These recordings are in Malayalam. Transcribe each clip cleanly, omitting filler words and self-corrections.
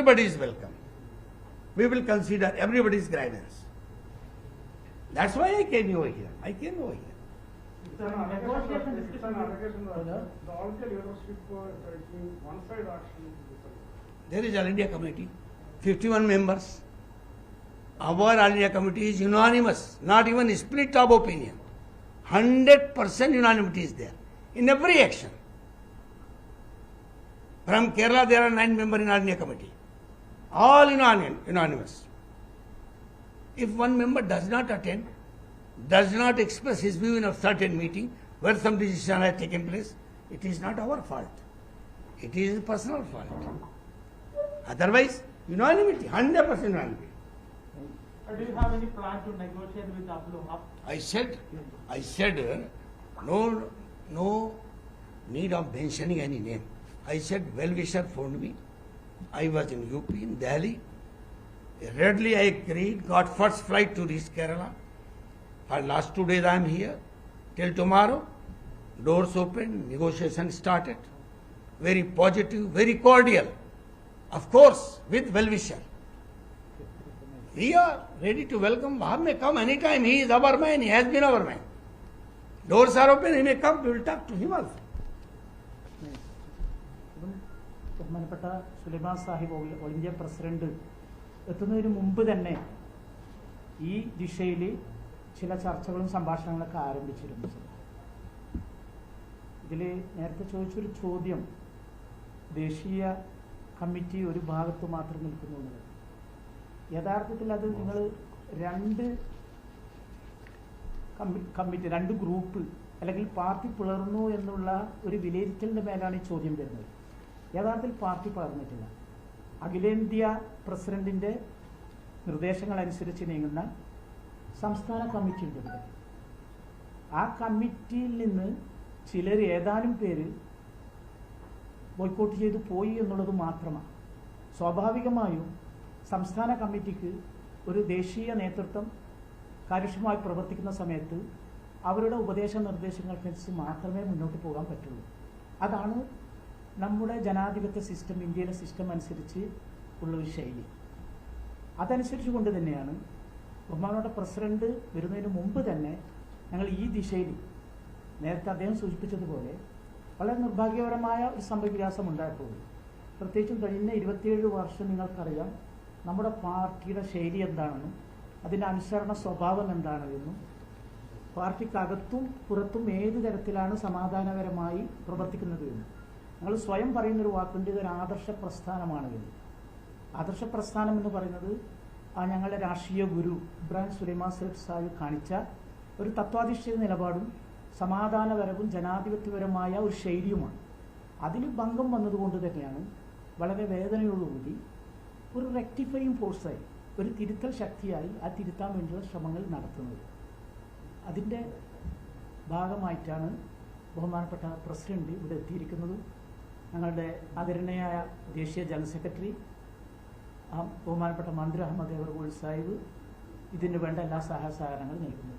everybody is welcome. We will consider everybody's guidance. That's why I came over here. It's an allegation that the all-India leadership taking one-side action. There is All India Committee, 51 members. Our All India Committee is unanimous, not even a split of opinion. 100% unanimity is there in every action. From Kerala, there are 9 members in All India Committee. All unanimous. If one member does not attend, does not express his view in a certain meeting where some decision has taken place, it is not our fault. It is a personal fault. Otherwise, unanimity, 100% unanimity. Do you have any plan to negotiate with Abdul Wahab? I said, no need of mentioning any name. I said, well-wisher phoned me. I was in UP, in Delhi. Readily I agreed, got first flight to reach Kerala. For last 2 days I am here. Till tomorrow, doors open, negotiation started. Very positive, very cordial. Of course, with well-wisher. We are ready to welcome. Wahab may come anytime. He is our man. He has been our man. Doors are open. He may come. We will talk to him also. ബഹുമാനപ്പെട്ട Sulaiman Sahib all India president എത്തുന്നതിന് മുമ്പ് തന്നെ ഈ ദിശയിൽ ചില ചർച്ചകളും സംഭാഷണങ്ങളൊക്കെ ആരംഭിച്ചിരുന്നു. ഇതിൽ നേരത്തെ ചോദിച്ചൊരു ചോദ്യം, ദേശീയ കമ്മിറ്റി ഒരു ഭാഗത്ത് മാത്രം നിൽക്കുന്നു എന്നുള്ളത്. യഥാർത്ഥത്തിൽ അത് നിങ്ങൾ രണ്ട് ഗ്രൂപ്പ് അല്ലെങ്കിൽ പാർട്ടി പിളർന്നു എന്നുള്ള ഒരു വിലയിരുത്തലിൻ്റെ മേലാണ് ഈ ചോദ്യം വരുന്നത്. യഥാർത്ഥത്തിൽ പാർട്ടി പിളർന്നിട്ടില്ല. അഖിലേന്ത്യാ പ്രസിഡന്റിൻ്റെ നിർദ്ദേശങ്ങളനുസരിച്ച് നീങ്ങുന്ന സംസ്ഥാന കമ്മിറ്റി ഉണ്ട് ഇവിടെ. ആ കമ്മിറ്റിയിൽ നിന്ന് ഏതാനും പേര് ബോയ്ക്കോട്ട് ചെയ്തു പോയി എന്നുള്ളത് മാത്രമാണ്. സ്വാഭാവികമായും സംസ്ഥാന കമ്മിറ്റിക്ക് ഒരു ദേശീയ നേതൃത്വം കാര്യക്ഷമമായി പ്രവർത്തിക്കുന്ന സമയത്ത് അവരുടെ ഉപദേശ നിർദ്ദേശങ്ങൾക്കനുസരിച്ച് മാത്രമേ മുന്നോട്ട് പോകാൻ പറ്റുള്ളൂ. അതാണ് നമ്മുടെ ജനാധിപത്യ സിസ്റ്റം, ഇന്ത്യയിലെ സിസ്റ്റം അനുസരിച്ച് ഉള്ളൊരു ശൈലി. അതനുസരിച്ച് കൊണ്ട് തന്നെയാണ് ബഹുമാനപ്പെട്ട പ്രസിഡന്റ് വരുന്നതിന് മുമ്പ് തന്നെ ഞങ്ങൾ ഈ ദിശയിൽ നേരത്തെ അദ്ദേഹം സൂചിപ്പിച്ചതുപോലെ വളരെ നിർഭാഗ്യകരമായ ഒരു സംഭവവികാസം ഉണ്ടായിട്ടുള്ളൂ. പ്രത്യേകിച്ചും കഴിഞ്ഞ 27 വർഷം നിങ്ങൾക്കറിയാം നമ്മുടെ പാർട്ടിയുടെ ശൈലി എന്താണെന്നും അതിൻ്റെ അനുസരണ സ്വഭാവം എന്താണെന്നും പാർട്ടിക്കകത്തും പുറത്തും ഏത് തരത്തിലാണ് സമാധാനപരമായി പ്രവർത്തിക്കുന്നത് എന്നും ഞങ്ങൾ സ്വയം പറയുന്നൊരു വാക്കുണ്ട്, ഇതൊരു ആദർശ പ്രസ്ഥാനമാണ് എന്ന്. ആദർശ പ്രസ്ഥാനം എന്ന് പറയുന്നത് ഞങ്ങളുടെ രാഷ്ട്രീയ ഗുരു ഇബ്രാഹിം സുലൈമാൻ സാഹിബ് കാണിച്ച ഒരു തത്വാധിഷ്ഠിത നിലപാടും സമാധാനപരവും ജനാധിപത്യപരമായ ഒരു ശൈലിയുമാണ്. അതിൽ ഭംഗം വന്നതുകൊണ്ട് തന്നെയാണ് വളരെ വേദനയോടുകൂടി ഒരു റെക്ടിഫയിങ് ഫോഴ്സായി, ഒരു തിരുത്തൽ ശക്തിയായി ആ തിരുത്താൻ വേണ്ടിയുള്ള ശ്രമങ്ങൾ നടത്തുന്നത്. അതിൻ്റെ ഭാഗമായിട്ടാണ് ബഹുമാനപ്പെട്ട പ്രസിഡന്റ് ഇവിടെ എത്തിയിരിക്കുന്നത്. ഞങ്ങളുടെ ആദരണീയനായ ദേശീയ ജനറൽ സെക്രട്ടറി ബഹുമാനപ്പെട്ട മന്ത്രി അഹമ്മദ് ദേവർകോൾ സാഹിബ് ഇതിന് വേണ്ട എല്ലാ സഹായസഹകരണങ്ങളും നൽകുന്നു.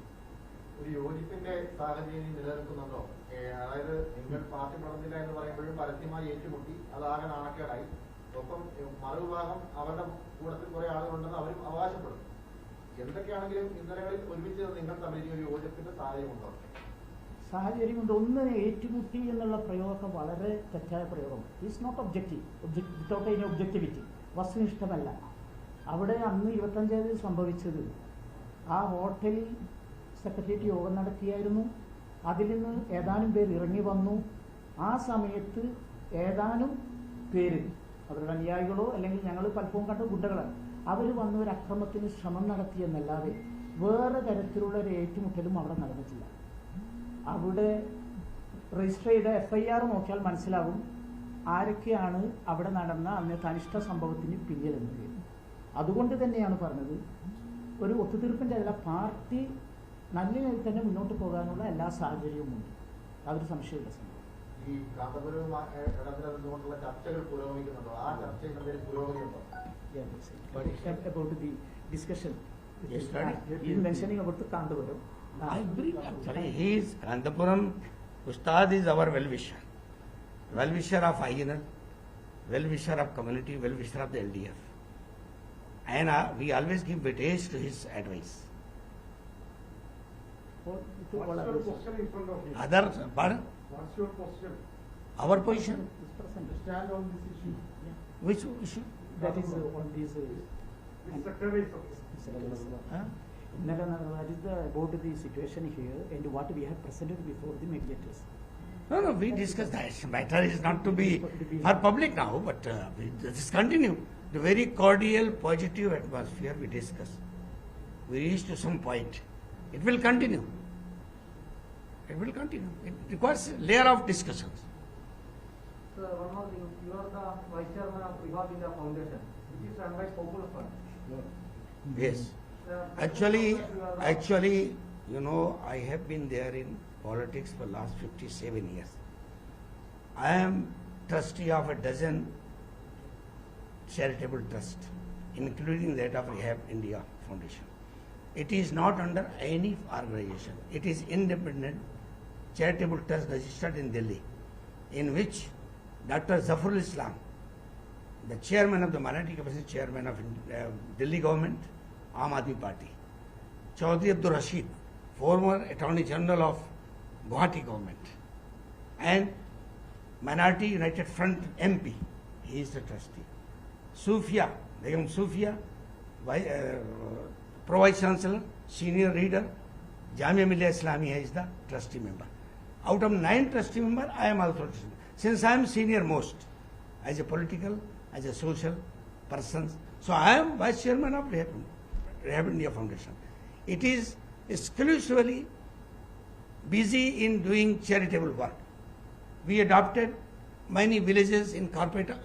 ഒരു യോജിപ്പിന്റെ സാഹചര്യം നിലനിൽക്കുന്നുണ്ടോ? അതായത് നിങ്ങൾ പാർട്ടി പ്രവർത്തില്ല എന്ന് പറയുമ്പോഴും പരസ്യമായി ഏറ്റുമുട്ടി, അതാകെ നാണക്കേടായി. ഒപ്പം മറുവിഭാഗം അവരുടെ കൂട്ടത്തിൽ കുറെ ആളുകളുണ്ടെന്ന് അവരും അവകാശപ്പെടുന്നു. എന്തൊക്കെയാണെങ്കിലും ഇന്നലകളിൽ ഒരുമിച്ച് നിങ്ങൾ തമ്മിൽ ഒരു യോജിപ്പിന്റെ സാഹചര്യമുണ്ടോ? സാഹചര്യമുണ്ട്. ഒന്ന്, ഏറ്റുമുട്ടി എന്നുള്ള പ്രയോഗമൊക്കെ വളരെ തെറ്റായ പ്രയോഗം. It's not objective, without any objectivity. വസ്തുനിഷ്ഠമല്ല. അവിടെ അന്ന് 25-ാം തീയതി സംഭവിച്ചത് ആ ഹോട്ടലിൽ സെക്രട്ടേറിയറ്റ് യോഗം നടത്തിയായിരുന്നു. അതിൽ നിന്ന് ഏതാനും പേര് ഇറങ്ങി വന്നു. ആ സമയത്ത് ഏതാനും പേര് അവരുടെ അനുയായികളോ അല്ലെങ്കിൽ ഞങ്ങൾ പലപ്പോഴും കണ്ട ഗുണ്ടകളാണ്, അവർ വന്ന ഒരു അക്രമത്തിന് ശ്രമം നടത്തിയെന്നല്ലാതെ വേറെ തരത്തിലുള്ള ഒരു ഏറ്റുമുട്ടലും അവിടെ നടന്നിട്ടില്ല. അവിടെ രജിസ്റ്റർ ചെയ്ത FIR നോക്കിയാൽ മനസ്സിലാവും ആരൊക്കെയാണ് അവിടെ നടന്ന അന്നത്തെ അനിഷ്ട സംഭവത്തിന് പിന്നിലെന്നത്. അതുകൊണ്ട് തന്നെയാണ് പറഞ്ഞത്, ഒരു ഒത്തുതീർപ്പിൻ്റെ അല്ല, പാർട്ടി നല്ല നിലയിൽ തന്നെ മുന്നോട്ട് പോകാനുള്ള എല്ലാ സാഹചര്യവുമുണ്ട്. അതൊരു സംശയമില്ല. ഈ കാന്തപുരവുമായി ഇടനിലനിന്നുകൊണ്ടുള്ള ചർച്ചകൾ പുരോഗമിക്കുന്നുണ്ടോ? ആ ചർച്ചയിൽ എന്തെങ്കിലും പുരോഗതിയുണ്ടോ? About the discussion, he is mentioning about the Kandapuram. I agree. Actually, he is Kandapuram. Ustad is our well-wisher of INL. well-wisher of community, well-wisher of the LDF. And we always give weightage to his advice. What's your question in front of you? Other, pardon? What's your question? Our position? Stand on this issue. Which issue? That is on this. Which sector is it? Huh? That is about the situation here and what we have presented before the mediators. No, we discussed that. Matter is not to be for public now, but we just continue. The very cordial, positive atmosphere we discussed. We reached to some point. It will continue. It will continue. It requires a layer of discussions. Sir, one more thing. You are the Vice Chairman of Rehab India Foundation, which is run by Popular Fund. Yes. Actually, you know, I have been there in politics for last 57 years. I am trustee of a dozen charitable trusts, including that of Rehab India Foundation. It is not under any organization. It is independent charitable trust registered in Delhi, in which Dr. Zafrul Islam, the chairman of the minority capacity chairman of Delhi government, Aam Aadmi Party, Chaudhry Abdul Rashid, former Attorney General of Guwahati government, and Minority United Front MP, he is the trustee. Sufia, Begum Sufia, Pro-Vice Chancellor, Senior Reader, Jamia Millia Islamia is the trustee member. Out of 9 trustee members, I am also trustee. Since I am senior most, as a political, as a social person, so I am Vice Chairman of Rehab India Foundation. It is exclusively busy in doing charitable work. We adopted many villages in Barpeta,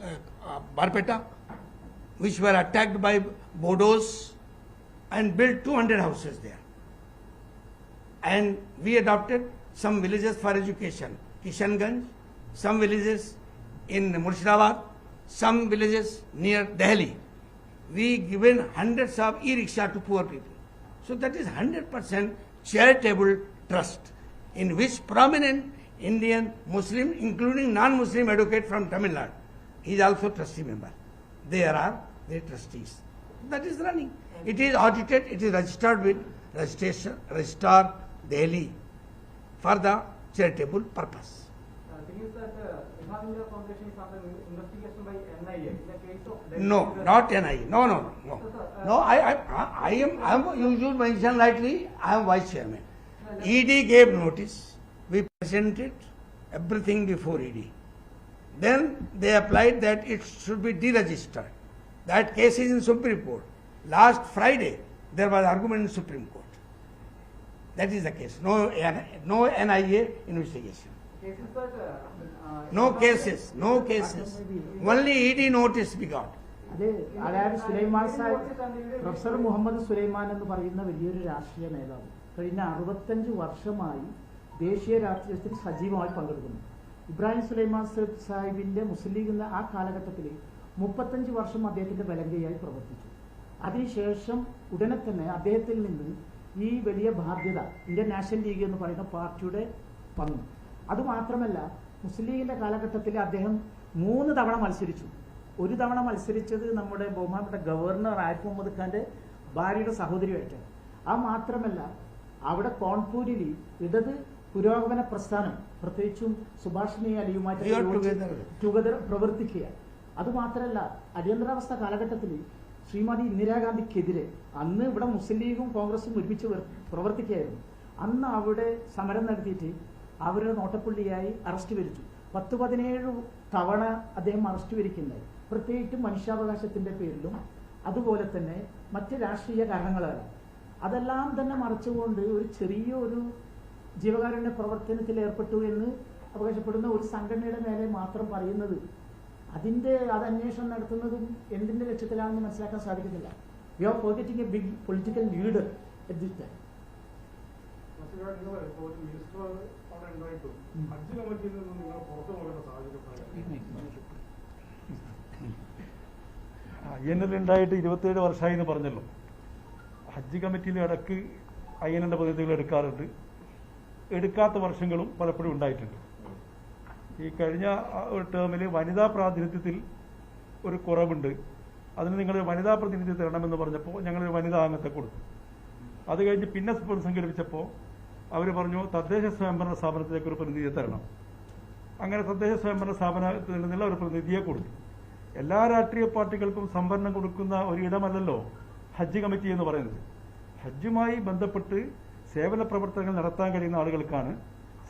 which were attacked by Bodos, and built 200 houses there. And we adopted some villages for education, Kishanganj, some villages in Murshidabad, some villages near Delhi. We given hundreds of e-rickshaw to poor people. So that is 100% charitable trust, in which prominent Indian Muslim, including non-Muslim advocate from Tamil Nadu, he is also trustee member. There are their trustees. That is running. It is audited, it is registered with Registrar Delhi for the charitable purpose. The thing is that Rehab India Foundation is under investigation by NIA in the case of... No, not NIA. No. No, I am, you mentioned lightly, I am Vice Chairman. ED gave notice. We presented everything before ED. Then they applied that it should be deregistered. That case is in Supreme Court. Last Friday, there was argument in Supreme Court. That is the case. No NIA investigation. Cases that... No cases. Only ED notice we got. അതായത് സുലൈമാൻ സാഹിബ് പ്രൊഫസർ മുഹമ്മദ് സുലൈമാൻ എന്ന് പറയുന്ന വലിയൊരു രാഷ്ട്രീയ നേതാവ് കഴിഞ്ഞ 65 വർഷമായി ദേശീയ രാഷ്ട്രീയത്തിൽ സജീവമായി പങ്കെടുക്കുന്നു. ഇബ്രാഹിം സുലൈമാൻ സാഹിബിന്റെ മുസ്ലിം ലീഗ് എന്ന ആ കാലഘട്ടത്തിൽ 35 വർഷം അദ്ദേഹത്തിന്റെ വലങ്കയായി പ്രവർത്തിച്ചു. അതിനുശേഷം ഉടനെ തന്നെ അദ്ദേഹത്തിൽ നിന്ന് ഈ വലിയ ബാധ്യത ഇന്ത്യൻ നാഷണൽ ലീഗ് എന്ന് പറയുന്ന പാർട്ടിയുടെ വന്നു. അതുമാത്രമല്ല, മുസ്ലിം ലീഗിന്റെ കാലഘട്ടത്തിൽ അദ്ദേഹം 3 തവണ മത്സരിച്ചു. ഒരു തവണ മത്സരിച്ചത് നമ്മുടെ ബഹുമാനപ്പെട്ട ഗവർണർ ആരിഫ് മുഹമ്മദ് ഖാന്റെ ഭാര്യയുടെ സഹോദരിയായിട്ട്. ആ മാത്രമല്ല, അവിടെ കോൺപൂരിൽ ഇടത് പുരോഗമന പ്രസ്ഥാനം, പ്രത്യേകിച്ചും സുഭാഷിണി അലിയുമായിട്ട് ടുഗദർ പ്രവർത്തിക്കുക. അതുമാത്രമല്ല, അടിയന്തരാവസ്ഥ കാലഘട്ടത്തിൽ ശ്രീമതി ഇന്ദിരാഗാന്ധിക്കെതിരെ അന്ന് ഇവിടെ മുസ്ലിം ലീഗും കോൺഗ്രസും ഒരുമിച്ച് പ്രവർത്തിക്കുകയായിരുന്നു. അന്ന് അവിടെ സമരം നടത്തിയിട്ട് അവരുടെ നോട്ടപ്പുള്ളിയായി അറസ്റ്റ് വരിച്ചു. 10-17 തവണ അദ്ദേഹം അറസ്റ്റ് വരിക്കുന്നുണ്ടായി. പ്രത്യേകിച്ചും മനുഷ്യാവകാശത്തിന്റെ പേരിലും അതുപോലെ തന്നെ മറ്റ് രാഷ്ട്രീയ കാരണങ്ങളാണ്. അതെല്ലാം തന്നെ മറച്ചുകൊണ്ട് ഒരു ചെറിയൊരു ജീവകാരുണ്യ പ്രവർത്തനത്തിൽ ഏർപ്പെട്ടു എന്ന് അവകാശപ്പെടുന്ന ഒരു സംഘടനയുടെ മേലെ മാത്രം പറയുന്നത്, അത് അന്വേഷണം നടത്തുന്നതും എന്തിന്റെ ലക്ഷ്യത്തിലാണെന്ന് മനസ്സിലാക്കാൻ സാധിക്കുന്നില്ല. We are forgetting a big political leader at this time. ഹജ്ജ് കമ്മിറ്റിയിൽ നിന്ന് നിങ്ങൾ പുറത്തു പോകുന്ന സാഹചര്യം INL-ഉണ്ടായിട്ട് 27 വർഷമായി എന്ന് പറഞ്ഞല്ലോ. ഹജ്ജ് കമ്മിറ്റിയിൽ ഇടയ്ക്ക് INL-ന്റെ പ്രതിനിധികൾ എടുക്കാറുണ്ട്. എടുക്കാത്ത വർഷങ്ങളും പലപ്പോഴും ഉണ്ടായിട്ടുണ്ട്. ഈ കഴിഞ്ഞ ടേമിൽ വനിതാ പ്രാതിനിധ്യത്തിൽ ഒരു കുറവുണ്ട്, അതിന് നിങ്ങൾ വനിതാ പ്രതിനിധി തരണമെന്ന് പറഞ്ഞപ്പോൾ ഞങ്ങളൊരു വനിതാ അംഗത്തെ കൊടുത്തു. അത് കഴിഞ്ഞ് പിന്നെ പുനഃസംഘടിപ്പിച്ചപ്പോൾ അവർ പറഞ്ഞു തദ്ദേശ സ്വയംഭരണ സ്ഥാപനത്തിലേക്ക് ഒരു പ്രതിനിധിയെ തരണം. അങ്ങനെ തദ്ദേശ സ്വയംഭരണ സ്ഥാപനത്തിൽ നിന്നുള്ള ഒരു പ്രതിനിധിയെ കൊടുത്തു. എല്ലാ രാഷ്ട്രീയ പാർട്ടികൾക്കും സംവരണം കൊടുക്കുന്ന ഒരിടമല്ലല്ലോ ഹജ്ജ് കമ്മിറ്റി എന്ന് പറയുന്നത്. ഹജ്ജുമായി ബന്ധപ്പെട്ട് സേവന പ്രവർത്തനങ്ങൾ നടത്താൻ കഴിയുന്ന ആളുകൾക്കാണ്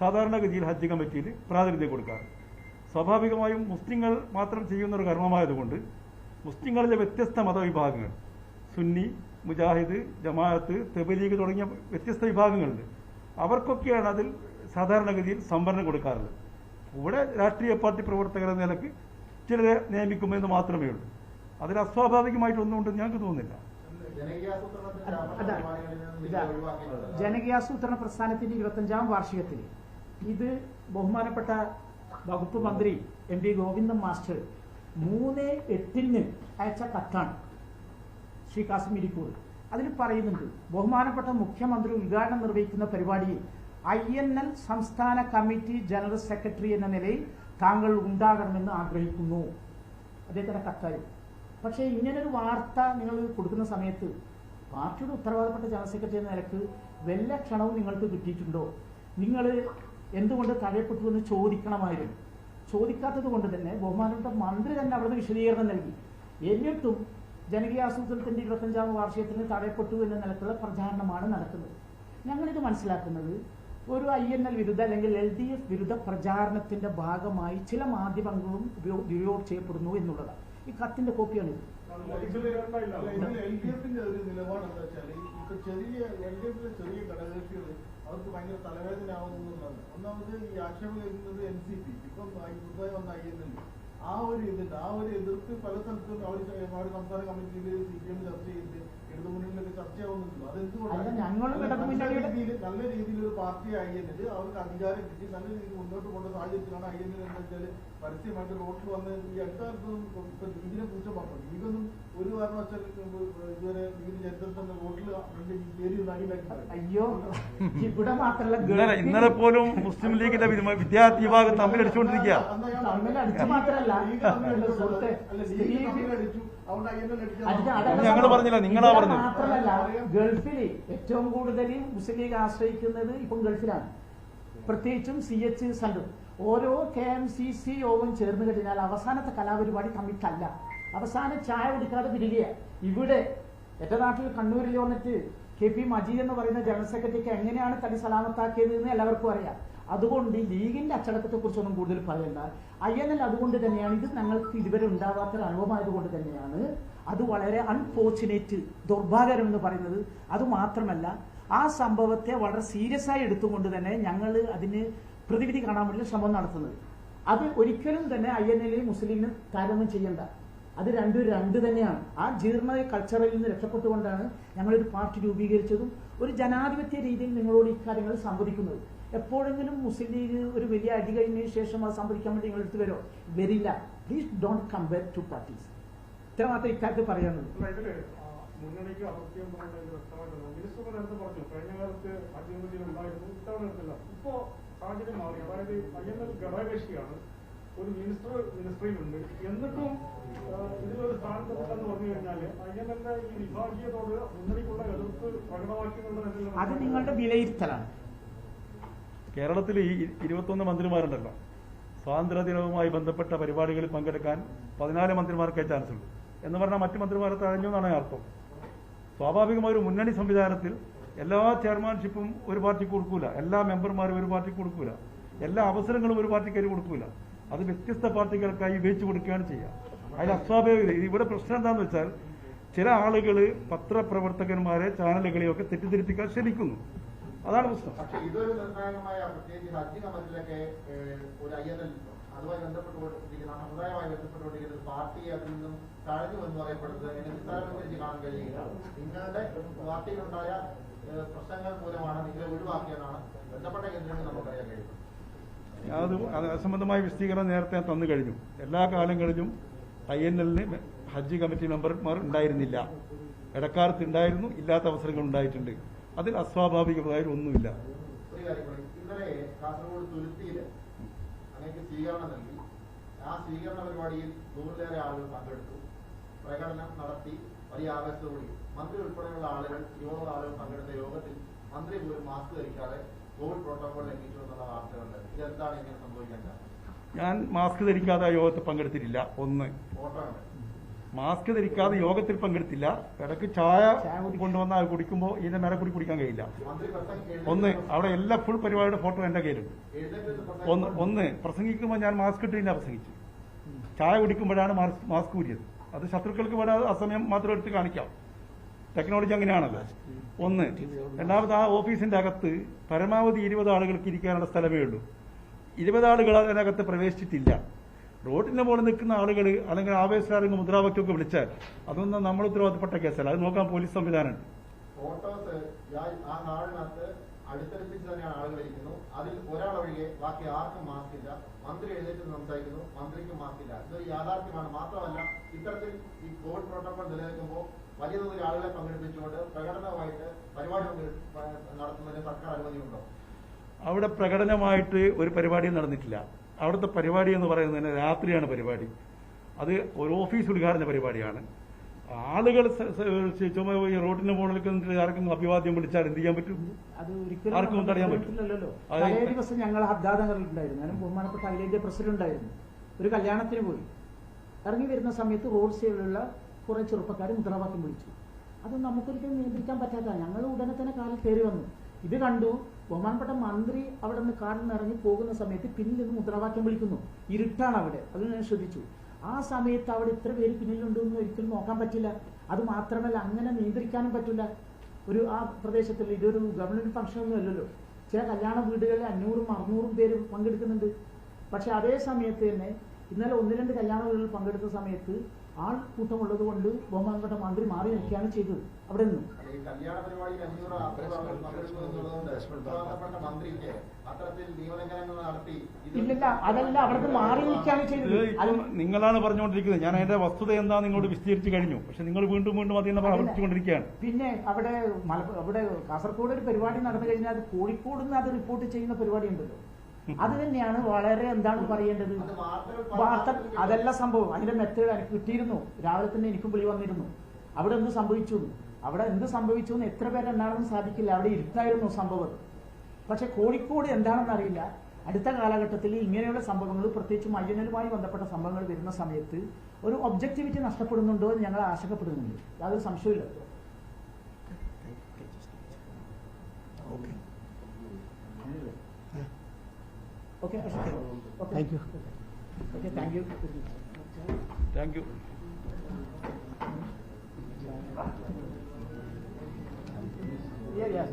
സാധാരണഗതിയിൽ ഹജ്ജ് കമ്മിറ്റിയിൽ പ്രാതിനിധ്യം കൊടുക്കാറ്. സ്വാഭാവികമായും മുസ്ലിങ്ങൾ മാത്രം ചെയ്യുന്ന ഒരു കർമ്മമായതുകൊണ്ട് മുസ്ലിങ്ങളിലെ വ്യത്യസ്ത മതവിഭാഗങ്ങൾ, സുന്നി, മുജാഹിദ്, ജമാഅത്ത്, തബ്ലീഗ് തുടങ്ങിയ വ്യത്യസ്ത വിഭാഗങ്ങളുണ്ട്. അവർക്കൊക്കെയാണ് അതിൽ സാധാരണഗതിയിൽ സംവരണം കൊടുക്കാറുള്ളത്. ഇവിടെ രാഷ്ട്രീയ പാർട്ടി പ്രവർത്തകർ എന്ന നിലക്ക് ചിലരെ നിയമിക്കുമെന്ന് മാത്രമേ ഉള്ളൂ. അതിൽ അസ്വാഭാവികമായിട്ടൊന്നും ഉണ്ടെന്ന് ഞങ്ങൾക്ക് തോന്നുന്നില്ല. ജനകീയാസൂത്രണ പ്രസ്ഥാനത്തിന്റെ 25ാം വാർഷികത്തിൽ ഇത് ബഹുമാനപ്പെട്ട വകുപ്പ് മന്ത്രി MP ഗോവിന്ദൻ മാസ്റ്റർ 3/8 അയച്ച കത്താണ് ശ്രീ കാസിം ഇരിക്കൂർ. അതിൽ പറയുന്നുണ്ട്, ബഹുമാനപ്പെട്ട മുഖ്യമന്ത്രി ഉദ്ഘാടനം നിർവഹിക്കുന്ന പരിപാടിയിൽ INL സംസ്ഥാന കമ്മിറ്റി ജനറൽ സെക്രട്ടറി എന്ന നിലയിൽ താങ്കൾ ഉണ്ടാകണമെന്ന് ആഗ്രഹിക്കുന്നു. അദ്ദേഹത്തിന്റെ കത്തായി. പക്ഷേ ഇങ്ങനൊരു വാർത്ത നിങ്ങൾ കൊടുക്കുന്ന സമയത്ത് പാർട്ടിയുടെ ഉത്തരവാദപ്പെട്ട ജനറൽ സെക്രട്ടറി എന്ന നിലക്ക് വല്ല ക്ഷണവും നിങ്ങൾക്ക് കിട്ടിയിട്ടുണ്ടോ? നിങ്ങൾ എന്തുകൊണ്ട് തഴയപ്പെട്ടു എന്ന് ചോദിക്കണമായിരുന്നു. ചോദിക്കാത്തത് കൊണ്ട് തന്നെ ബഹുമാനപ്പെട്ട മന്ത്രി തന്നെ അവിടുന്ന് വിശദീകരണം നൽകി. എന്നിട്ടും ജനകീയാസൂത്രണത്തിന്റെ 25ാം വാർഷികത്തിന് തടയപ്പെട്ടു എന്ന നിലക്കുള്ള പ്രചാരണമാണ് നടക്കുന്നത്. ഞങ്ങളിത് മനസ്സിലാക്കുന്നത് ഒരു INL വിരുദ്ധ അല്ലെങ്കിൽ LDF വിരുദ്ധ പ്രചാരണത്തിന്റെ ഭാഗമായി ചില മാധ്യമങ്ങളും ദുരുപയോഗം ചെയ്യപ്പെടുന്നു എന്നുള്ളതാണ്. ഈ കത്തിന്റെ കോപ്പിയാണിത്. LDFന്റെ ഒരു നിലപാട് എന്താ വെച്ചാൽ ഇപ്പൊ LDFിലെ ചെറിയ ഘടകകക്ഷികൾ അവർക്ക് ഭയങ്കര തലവേദന ആവുന്നുള്ളതാണ്. ഒന്നാമത് ഈ ആക്ഷേപം കേൾക്കുന്നത് NCP, ഇപ്പം പുതുതായി വന്ന INL, ആ ഒരു എതിർത്ത് പല സ്ഥലത്തും അവർ സംസ്ഥാന കമ്മിറ്റിയിൽ CPM ചർച്ച ചെയ്ത് ഇടതുമുന്നണിയിലൊക്കെ ചർച്ചയാവുന്നുണ്ടല്ലോ. അതെന്തുകൊണ്ടാണ് നല്ല രീതിയിൽ ഒരു പാർട്ടി INL അവർക്ക് അധികാരം കിട്ടി നല്ല രീതിയിൽ മുന്നോട്ട് പോകേണ്ട സാഹചര്യത്തിലാണ് INL എന്താ വെച്ചാൽ പരസ്യമായിട്ട് റോഡിൽ വന്ന് ഈ അടുത്ത കാലത്തൊന്നും ഇപ്പൊ ലീഗിനെ കുറിച്ച് പറഞ്ഞു. ലീഗൊന്നും ഒരു കാരണവശാലും ഇതുവരെ ലീഗിന് ചരിത്രത്തിൽ തന്നെ റോഡിൽ ഏരി ഉണ്ടാക്കി. അയ്യോ, ഇവിടെ മാത്രമല്ല, ഇന്നലെ പോലും മുസ്ലിം ലീഗിന്റെ വിദ്യാർത്ഥി വിഭാഗം തമ്മിലടിച്ചുകൊണ്ടിരിക്കുക. ഞങ്ങൾ പറഞ്ഞില്ല, നിങ്ങളാ പറഞ്ഞത്. മാത്രമല്ല, ഗൾഫിൽ ഏറ്റവും കൂടുതൽ മുസ്ലിം ലീഗ് ആശ്രയിക്കുന്നത് ഇപ്പം ഗൾഫിലാണ്. പ്രത്യേകിച്ചും CH സെന്റർ. ഓരോ KMCC യോഗം ചേർന്ന് കഴിഞ്ഞാൽ അവസാനത്തെ കലാപരിപാടി കമ്മിറ്റല്ല, അവസാനം ചായ കുടിക്കാതെ പിരികയാണ്. ഇവിടെ എന്റെ നാട്ടിൽ കണ്ണൂരിൽ വന്നിട്ട് KP മജീദ് എന്ന് പറയുന്ന ജനറൽ സെക്രട്ടറിക്ക് എങ്ങനെയാണ് തടി സലാമത്താക്കിയത് എന്ന് എല്ലാവർക്കും അറിയാം. അതുകൊണ്ട് ലീഗിന്റെ അച്ചടക്കത്തെ കുറിച്ചൊന്നും കൂടുതൽ പറയണ്ട. INL അതുകൊണ്ട് തന്നെയാണ്, ഇത് ഞങ്ങൾക്ക് ഇതുവരെ ഉണ്ടാവാത്തൊരു അനുഭവമായതുകൊണ്ട് തന്നെയാണ് അത് വളരെ അൺഫോർച്ചുനേറ്റ്, ദുർഭാഗ്യം എന്ന് പറയുന്നത്. അതുമാത്രമല്ല, ആ സംഭവത്തെ വളരെ സീരിയസ് ആയി എടുത്തുകൊണ്ട് തന്നെ ഞങ്ങൾ അതിന് പ്രതിവിധി കാണാൻ വേണ്ടി ശ്രമം നടത്തുന്നത്. അത് ഒരിക്കലും തന്നെ INL മുസ്ലിമിന് താരതമ്യം ചെയ്യേണ്ട. അത് രണ്ട് തന്നെയാണ്. ആ ജീർണ കൾച്ചറിൽ നിന്ന് രക്ഷപ്പെട്ടുകൊണ്ടാണ് ഞങ്ങളൊരു പാർട്ടി രൂപീകരിച്ചതും ഒരു ജനാധിപത്യ രീതിയിൽ നിങ്ങളോട് ഇക്കാര്യങ്ങൾ സംവദിക്കുന്നത്. എപ്പോഴെങ്കിലും മുസ്ലിം ലീഗ് ഒരു വലിയ അടി കഴിഞ്ഞതിന് ശേഷം അത് സംവദിക്കാൻ വേണ്ടി നിങ്ങൾ എടുത്തു വരില്ല. Please don't compare two parties. ഇത്ര മാത്രം ഇക്കാര്യത്തിൽ പറയാനുള്ളൂ. മുന്നണിക്ക് അപത്യം വ്യക്തമായിട്ടുണ്ട്. മിനിസ്റ്റർ നേരത്തെ പറഞ്ഞു കഴിഞ്ഞ കാലത്ത് അജീവത്തിൽ ഉണ്ടായിരുന്നു, ഇത്തവണ എടുത്തില്ല. ഇപ്പോ സാഹചര്യം മാറി. അതായത് INL ഘടകകക്ഷിയാണ്, ഒരു മിനിസ്ട്രിയിലുണ്ട്. എന്നിട്ടും ഇതിലൊരു സ്ഥാനത്തെന്ന് പറഞ്ഞു കഴിഞ്ഞാൽ INLന്റെ ഈ വിഭാഗീയതോട് മുന്നണിക്കുള്ള എതിർപ്പ് പ്രകടമാക്കിയുള്ള അത് നിങ്ങളുടെ വിലയിരുത്തലാണ്. കേരളത്തിൽ ഈ 21 മന്ത്രിമാരുണ്ടല്ലോ, സ്വാതന്ത്ര്യദിനവുമായി ബന്ധപ്പെട്ട പരിപാടികളിൽ പങ്കെടുക്കാൻ 14 മന്ത്രിമാർക്കേ ചാൻസ് ഉള്ളൂ എന്ന് പറഞ്ഞാൽ മറ്റു മന്ത്രിമാരെ തഴഞ്ഞു എന്നാണ് അർത്ഥം. സ്വാഭാവികമായ ഒരു മുന്നണി സംവിധാനത്തിൽ എല്ലാ ചെയർമാൻഷിപ്പും ഒരു പാർട്ടിക്ക് കൊടുക്കൂല, എല്ലാ മെമ്പർമാരും ഒരു പാർട്ടിക്ക് കൊടുക്കൂല, എല്ലാ അവസരങ്ങളും ഒരു പാർട്ടിക്കാർ കൊടുക്കൂല. അത് വ്യത്യസ്ത പാർട്ടികൾക്കായി ഉപയോഗിച്ച് കൊടുക്കുകയാണ് ചെയ്യുക. അതിൽ അസ്വാഭാവികത. ഇവിടെ പ്രശ്നം എന്താണെന്ന് വെച്ചാൽ ചില ആളുകൾ പത്രപ്രവർത്തകന്മാരെ ചാനലുകളെയൊക്കെ തെറ്റിദ്ധരിപ്പിക്കാൻ ശ്രമിക്കുന്നു. അതാണ് പ്രശ്നം. പക്ഷേ ഇതൊരു നിർണായകമായ പ്രത്യേകിച്ച് ഹജ്ജ് കമ്മിറ്റിയിലൊക്കെ ഒരു INL അതുമായി ബന്ധപ്പെട്ടുകൊണ്ടിരിക്കുന്ന സമുദായമായി ബന്ധപ്പെട്ടുകൊണ്ടിരിക്കുന്ന ഒരു പാർട്ടിയെ അതിൽ നിന്നും തഴഞ്ഞു എന്ന് പറയപ്പെടുന്നത് എനിക്ക് നിസ്സാരവൽക്കരിച്ച് കാണാൻ കഴിയില്ല. നിങ്ങളുടെ പാർട്ടിയിലുണ്ടായ പ്രശ്നങ്ങൾ മൂലമാണ് നിങ്ങളെ ഒഴിവാക്കിയെന്നാണ് ബന്ധപ്പെട്ട കേന്ദ്രങ്ങൾ നമുക്കറിയാൻ കഴിയുന്നത്. അത് സംബന്ധമായ വിശദീകരണം നേരത്തെ തന്നു കഴിഞ്ഞു. എല്ലാ കാലങ്ങളിലും INLന് ഹജ്ജ് കമ്മിറ്റി മെമ്പർമാർ ഉണ്ടായിരുന്നില്ല. ഇടക്കാലത്ത് ഉണ്ടായിരുന്നു, ഇല്ലാത്ത അവസരങ്ങൾ ഉണ്ടായിട്ടുണ്ട്. അതിൽ അസ്വാഭാവികമായ ഒന്നുമില്ല. ഒരു കാര്യം കൂടി, ഇന്നലെ കാസർഗോഡ് തുരുത്തിയിൽ അങ്ങേക്ക് സ്വീകരണം നൽകി ആ സ്വീകരണ പരിപാടിയിൽ 100-ലേറെ ആളുകൾ പങ്കെടുത്തു. പ്രകടനം നടത്തി വലിയ ആവേശത്തോടുകൂടി മന്ത്രി ഉൾപ്പെടെയുള്ള ആളുകൾ 20 ആളുകൾ പങ്കെടുത്ത യോഗത്തിൽ മന്ത്രി പോലും മാസ്ക് ധരിക്കാതെ കോവിഡ് പ്രോട്ടോകോൾ ലംഘിച്ചു എന്നുള്ള വാർത്തകളുണ്ട്. ഇതെന്താണ് ഇങ്ങനെ സംഭവിക്കാൻ കാരണം? ഞാൻ മാസ്ക് ധരിക്കാതെ ആ യോഗത്തിൽ പങ്കെടുത്തിട്ടില്ല. ഒന്ന്, ഫോട്ടോ ഉണ്ട്. മാസ്ക് ധരിക്കാതെ യോഗത്തിൽ പങ്കെടുത്തില്ല. ഇടയ്ക്ക് ചായ കൊണ്ടുവന്ന് അത് കുടിക്കുമ്പോൾ ഇതിന്റെ മേലെ കൂടി കുടിക്കാൻ കഴിയില്ല. മന്ത്രി ഒന്ന്, അവിടെ എല്ലാ ഫുൾ പരിപാടിയുടെ ഫോട്ടോ എൻ്റെ കയ്യിലുണ്ട്. ഒന്ന് പ്രസംഗിക്കുമ്പോൾ ഞാൻ മാസ്ക് ഇട്ടില്ല പ്രസംഗിച്ചു. ചായ കുടിക്കുമ്പോഴാണ് മാസ്ക് ഊരിയത്. അത് ശത്രുക്കൾക്ക് വേണം ആ സമയം മാത്രം എടുത്ത് കാണിക്കാം. ടെക്നോളജി അങ്ങനെയാണല്ലോ. ഒന്ന്. രണ്ടാമത് ആ ഓഫീസിന്റെ അകത്ത് പരമാവധി 20 ആളുകൾക്ക് ഇരിക്കാനുള്ള സ്ഥലമേ ഉള്ളൂ. 20 ആളുകൾ അതിനകത്ത് പ്രവേശിച്ചിട്ടില്ല. റോഡിന്റെ മുകളിൽ നിൽക്കുന്ന ആളുകൾ അല്ലെങ്കിൽ ആവേശകാരങ്ങൾ മുദ്രാവാക്യമൊക്കെ വിളിച്ചാൽ അതൊന്നും നമ്മൾ ഉത്തരവാദിത്തപ്പെട്ട കേസല്ല. അത് നോക്കാൻ പോലീസ് സംവിധാനമുണ്ട്. ഫോട്ടോസ് ആ നാടിനകത്ത് അടുത്തടുപ്പിച്ച് തന്നെയാണ് ആളുകൾ ഇരിക്കുന്നു. അതിൽ ഒരാളൊഴികെ ബാക്കി ആർക്കും മാസ്ക് ഇല്ല. മന്ത്രി എഴുന്നേറ്റ് സംസാരിക്കുന്നു, മന്ത്രിക്കും മാസ്ക് ഇല്ല. ഇതൊരു യാഥാർത്ഥ്യമാണ്. മാത്രമല്ല, ഇത്തരത്തിൽ ഈ കോവിഡ് പ്രോട്ടോകോൾ നിലനിൽക്കുമ്പോൾ വലിയ തോതിൽ ആളുകളെ പങ്കെടുപ്പിച്ചുകൊണ്ട് പ്രകടനമായിട്ട് പരിപാടി നടത്തുന്നതിന് സർക്കാർ അനുമതിയുണ്ടോ? അവിടെ പ്രകടനമായിട്ട് ഒരു പരിപാടിയും നടന്നിട്ടില്ല. അവിടുത്തെ പരിപാടി എന്ന് പറയുന്നതിന് രാത്രിയാണ് പരിപാടി. അത് ഒരു ഓഫീസ് ഉദ്ഘാടന പരിപാടിയാണ്. ആളുകൾ ചുമ റോഡിന്റെ മുകളിൽ ആർക്കും അഭിവാദ്യം വിളിച്ചാൽ എന്ത് ചെയ്യാൻ പറ്റും? അത് ഒരിക്കലും ആർക്കും തടയാൻ പറ്റില്ലല്ലോ. തലേ ദിവസം ഞങ്ങൾ ഹദ്ദാദ് നഗറിലുണ്ടായിരുന്നു. ഞാനും ബഹുമാനപ്പെട്ട അഖിലേന്ത്യാ പ്രസിഡന്റ് ഉണ്ടായിരുന്നു. ഒരു കല്യാണത്തിന് പോയി ഇറങ്ങി വരുന്ന സമയത്ത് റോഡ് സൈഡിലുള്ള കുറെ ചെറുപ്പക്കാർ മുദ്രാവാക്യം വിളിച്ചു. അത് നമുക്കൊരിക്കലും നിയന്ത്രിക്കാൻ പറ്റാത്ത ഞങ്ങൾ ഉടനെ തന്നെ കാലിൽ കയറി വന്നു. ഇത് കണ്ടു. ബഹുമാനപ്പെട്ട മന്ത്രി അവിടെ നിന്ന് കാറിൽ നിന്ന് ഇറങ്ങി പോകുന്ന സമയത്ത് പിന്നിൽ നിന്ന് മുദ്രാവാക്യം വിളിക്കുന്നു. ഇരുട്ടാണ് അവിടെ. അത് ഞാൻ ശ്രദ്ധിച്ചു. ആ സമയത്ത് അവിടെ ഇത്ര പേര് പിന്നിലുണ്ടെന്ന് ഒരിക്കലും നോക്കാൻ പറ്റില്ല. അത് മാത്രമല്ല, അങ്ങനെ നിയന്ത്രിക്കാനും പറ്റില്ല. ആ പ്രദേശത്തിൽ ഇതൊരു ഗവൺമെന്റ് ഫംഗ്ഷൻ ഒന്നും അല്ലല്ലോ. ചില കല്യാണ വീടുകളിൽ 500-600 പേര് പങ്കെടുക്കുന്നുണ്ട്. പക്ഷെ അതേ സമയത്ത് തന്നെ ഇന്നലെ 1-2 കല്യാണ വീടുകളിൽ പങ്കെടുത്ത സമയത്ത് ആൾക്കൂട്ടമുള്ളത് കൊണ്ട് ബഹുമാനപ്പെട്ട മന്ത്രി മാറി നിൽക്കുകയാണ് ചെയ്തത് അവിടെ നിന്നും. കല്യാണ പരിപാടിയിൽ 500 പങ്കെടുക്കുന്നതുകൊണ്ട് മന്ത്രിക്ക് അത്തരത്തിൽ നിയമലംഘനങ്ങൾ നടത്തി ഇല്ലില്ല, അതല്ല, അവിടെ മാറി നിൽക്കുകയാണ് ചെയ്തത്. നിങ്ങളാണ് പറഞ്ഞുകൊണ്ടിരിക്കുന്നത്. ഞാൻ അതിന്റെ വസ്തുത എന്താ നിങ്ങളോട് വിശദീകരിച്ചു കഴിഞ്ഞു. പക്ഷെ നിങ്ങൾ വീണ്ടും അതിനെ ആവർത്തിച്ചുകൊണ്ടിരിക്കുകയാണ്. പിന്നെ അവിടെ കാസർഗോഡ് ഒരു പരിപാടി നടന്നു കഴിഞ്ഞാൽ അത് കോഴിക്കോട് നിന്ന് അത് റിപ്പോർട്ട് ചെയ്യുന്ന പരിപാടി ഉണ്ടല്ലോ. അത് തന്നെയാണ് വളരെ എന്താണ് പറയേണ്ടത് വാർത്ത. അതല്ല സംഭവം. അതിന്റെ മെത്തേഡ് എനിക്ക് കിട്ടിയിരുന്നു. രാവിലെ തന്നെ എനിക്കും വിളി വന്നിരുന്നു. അവിടെ എന്ത് സംഭവിച്ചു എന്ന് എത്ര പേരെണ്ണാണെന്ന് സാധിക്കില്ല. അവിടെ ഇരുട്ടായിരുന്നു സംഭവം. പക്ഷെ കോഴിക്കോട് എന്താണെന്ന് അറിയില്ല. അടുത്ത കാലഘട്ടത്തിൽ ഇങ്ങനെയുള്ള സംഭവങ്ങൾ, പ്രത്യേകിച്ചും INL-മായി ബന്ധപ്പെട്ട സംഭവങ്ങൾ വരുന്ന സമയത്ത് ഒരു ഒബ്ജക്ടിവിറ്റി നഷ്ടപ്പെടുന്നുണ്ടോ എന്ന് ഞങ്ങൾ ആശങ്കപ്പെടുന്നുണ്ട്. യാതൊരു സംശയമില്ല. Okay. Thank you. Okay, thank you. Thank you. Yeah.